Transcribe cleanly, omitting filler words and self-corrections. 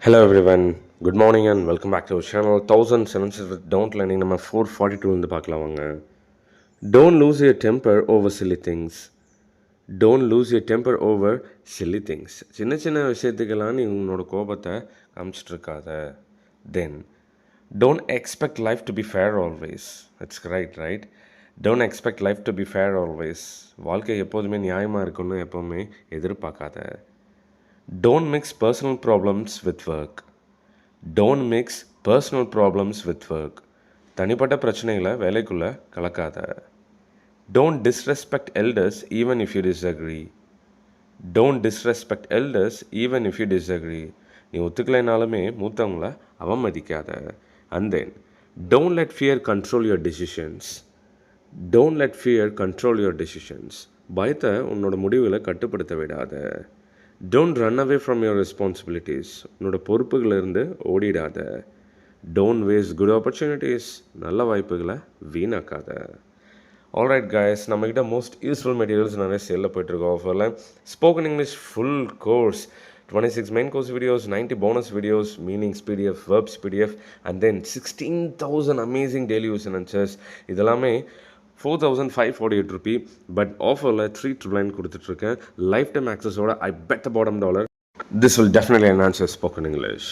Hello everyone, good morning and welcome back to our channel 1007 with Don't Learning நம்ம 442 வந்து பார்க்கலாம் வாங்க. Don't lose your temper over silly things. Don't lose your temper over silly things. சின்ன சின்ன விஷயத்துக்கெல்லாம் நீ உன்னோட கோபத்தை காமிச்சிட்டு இருக்காத. Then don't expect life to be fair always. That's right? Don't expect life to be fair always. வாழ்க்கை எப்போதுமே நியாயமாக இருக்குன்னு எப்போவுமே எதிர்பார்க்காத. Don't mix personal problems with work. Don't mix personal problems with work. தனிப்பட்ட பிரச்சனைகளை வேலைக்குள்ளே கலக்காத. Don't disrespect elders even if you disagree. Don't disrespect elders even if you disagree. நீ ஒத்துக்கலைனாலுமே மூத்தவங்கள அவமதிக்காத. And then, don't let fear control your decisions. Don't let fear control your decisions. பயத்தை உன்னோட முடிவுகளை கட்டுப்படுத்த விடாத. Don't run away from your responsibilities. உன்னோட பொறுப்புகளிலிருந்து ஓடிடாத. Don't waste good opportunities. நல்ல வாய்ப்புகளை வீணாக்காத. Alright guys, நம்மக்கிட்ட மோஸ்ட் யூஸ்ஃபுல் மெட்டீரியல்ஸ் நிறைய சேலில் போயிட்டுருக்கோம் ஆஃபரில். Spoken English full course 26 main course videos, 90 bonus videos, meanings PDF, verbs PDF, and then 16,000 amazing daily use sentences. இதெல்லாமே 4,548 rupee, but ஆஃபரில் 399 கொடுத்துட்ருக்கேன். லைஃப் டைம் ஆக்சஸோட I bet the bottom dollar. This will definitely enhance your spoken English.